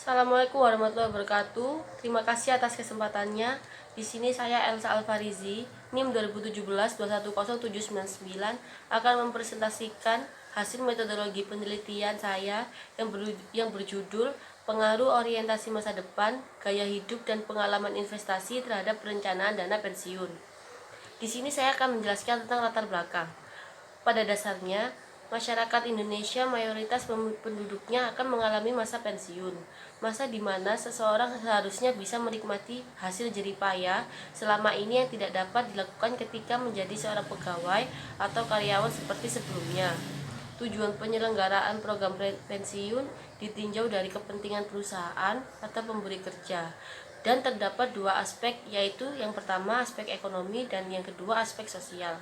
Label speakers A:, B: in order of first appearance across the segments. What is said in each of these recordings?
A: Assalamualaikum warahmatullahi wabarakatuh. Terima kasih atas kesempatannya. Di sini saya Elsa Alfarizi, NIM 2017-210799 akan mempresentasikan hasil metodologi penelitian saya yang berjudul Pengaruh Orientasi Masa Depan, Gaya Hidup dan Pengalaman Investasi terhadap Perencanaan Dana Pensiun. Di sini saya akan menjelaskan tentang latar belakang. Pada dasarnya, masyarakat Indonesia mayoritas penduduknya akan mengalami masa pensiun, masa di mana seseorang seharusnya bisa menikmati hasil jerih payah selama ini yang tidak dapat dilakukan ketika menjadi seorang pegawai atau karyawan seperti sebelumnya. Tujuan penyelenggaraan program pensiun ditinjau dari kepentingan perusahaan atau pemberi kerja, dan terdapat dua aspek, yaitu yang pertama aspek ekonomi dan yang kedua aspek sosial.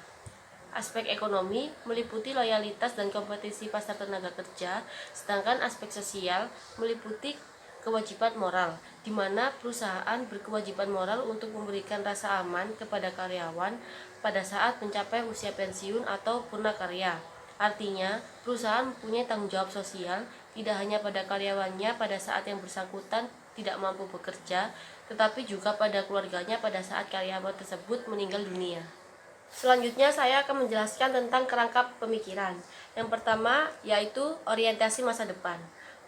A: Aspek ekonomi meliputi loyalitas dan kompetisi pasar tenaga kerja, sedangkan aspek sosial meliputi kewajiban moral, di mana perusahaan berkewajiban moral untuk memberikan rasa aman kepada karyawan pada saat mencapai usia pensiun atau purnakarya. Artinya, perusahaan mempunyai tanggung jawab sosial tidak hanya pada karyawannya pada saat yang bersangkutan tidak mampu bekerja, tetapi juga pada keluarganya pada saat karyawan tersebut meninggal dunia. Selanjutnya saya akan menjelaskan tentang kerangka pemikiran. Yang pertama yaitu orientasi masa depan.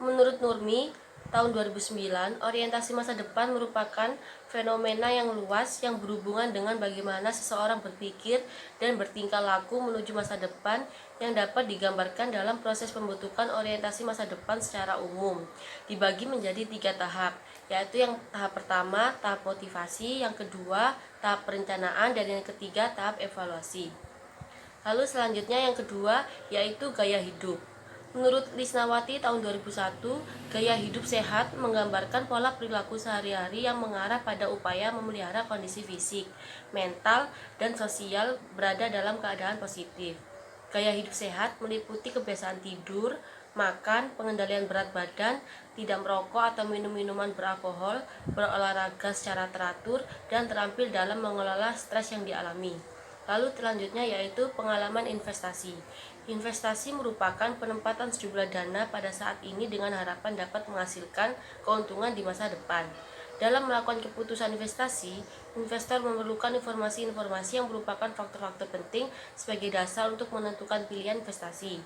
A: Menurut Nurmi, tahun 2009, orientasi masa depan merupakan fenomena yang luas yang berhubungan dengan bagaimana seseorang berpikir dan bertingkah laku menuju masa depan yang dapat digambarkan dalam proses pembentukan orientasi masa depan secara umum. Dibagi menjadi 3 tahap, yaitu yang tahap pertama, tahap motivasi, yang kedua, tahap perencanaan, dan yang ketiga, tahap evaluasi. Lalu selanjutnya yang kedua, yaitu gaya hidup. Menurut Lisnawati tahun 2001, gaya hidup sehat menggambarkan pola perilaku sehari-hari yang mengarah pada upaya memelihara kondisi fisik, mental, dan sosial berada dalam keadaan positif. Gaya hidup sehat meliputi kebiasaan tidur, makan, pengendalian berat badan, tidak merokok atau minum minuman beralkohol, berolahraga secara teratur, dan terampil dalam mengelola stres yang dialami. Lalu selanjutnya yaitu pengalaman investasi. Investasi merupakan penempatan sejumlah dana pada saat ini dengan harapan dapat menghasilkan keuntungan di masa depan. Dalam melakukan keputusan investasi, investor memerlukan informasi-informasi yang merupakan faktor-faktor penting sebagai dasar untuk menentukan pilihan investasi.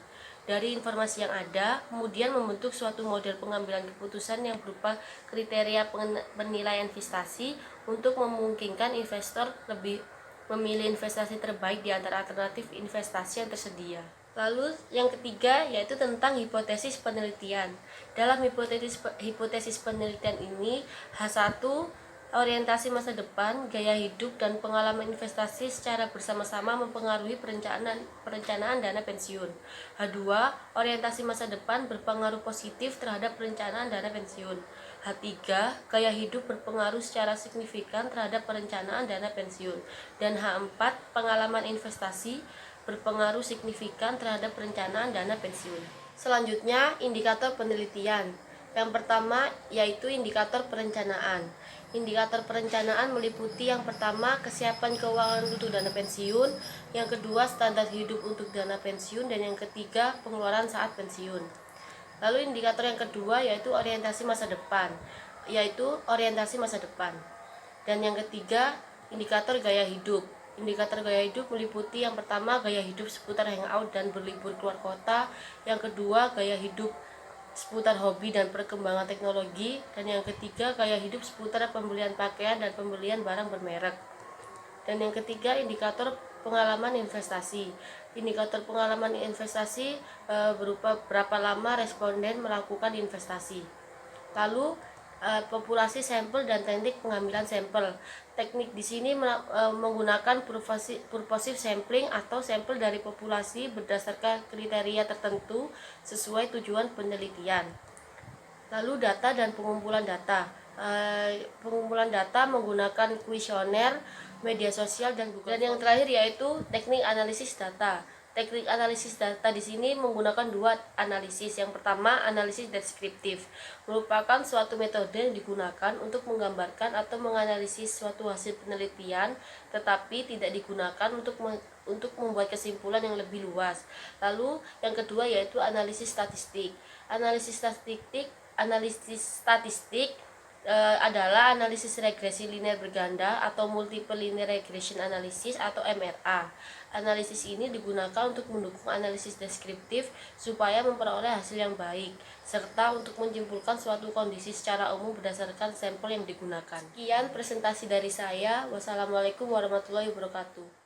A: Dari informasi yang ada, kemudian membentuk suatu model pengambilan keputusan yang berupa kriteria penilaian investasi untuk memungkinkan investor lebih memilih investasi terbaik di antara alternatif investasi yang tersedia. Lalu yang ketiga yaitu tentang hipotesis penelitian. Dalam hipotesis penelitian ini, H1 orientasi masa depan, gaya hidup, dan pengalaman investasi secara bersama-sama mempengaruhi perencanaan dana pensiun. H2 orientasi masa depan berpengaruh positif terhadap perencanaan dana pensiun. H3 gaya hidup berpengaruh secara signifikan terhadap perencanaan dana pensiun. Dan H4 pengalaman investasi berpengaruh signifikan terhadap perencanaan dana pensiun. Selanjutnya, indikator penelitian. Yang pertama yaitu indikator perencanaan. Indikator perencanaan meliputi yang pertama kesiapan keuangan untuk dana pensiun, yang kedua standar hidup untuk dana pensiun, dan yang ketiga pengeluaran saat pensiun. Lalu indikator yang kedua yaitu orientasi masa depan, Dan yang ketiga indikator gaya hidup. Indikator gaya hidup meliputi yang pertama gaya hidup seputar hangout dan berlibur keluar kota, yang kedua gaya hidup seputar hobi dan perkembangan teknologi, dan yang ketiga gaya hidup seputar pembelian pakaian dan pembelian barang bermerek. Dan yang ketiga indikator pengalaman investasi. Indikator pengalaman investasi berupa berapa lama responden melakukan investasi. Lalu populasi sampel dan teknik pengambilan sampel. Teknik di sini menggunakan purposive sampling atau sampel dari populasi berdasarkan kriteria tertentu sesuai tujuan penelitian. Lalu data dan pengumpulan data. Pengumpulan data menggunakan kuesioner, media sosial, dan Google. Dan yang terakhir yaitu teknik analisis data. Teknik analisis data di sini menggunakan dua analisis. Yang pertama, analisis deskriptif, merupakan suatu metode yang digunakan untuk menggambarkan atau menganalisis suatu hasil penelitian, tetapi tidak digunakan untuk membuat kesimpulan yang lebih luas. Lalu yang kedua yaitu analisis statistik. Analisis Analisis statistik adalah analisis regresi linear berganda atau multiple linear regression analysis atau MLA. Analisis ini digunakan untuk mendukung analisis deskriptif supaya memperoleh hasil yang baik, serta untuk menyimpulkan suatu kondisi secara umum berdasarkan sampel yang digunakan. Sekian presentasi dari saya. Wassalamualaikum warahmatullahi wabarakatuh.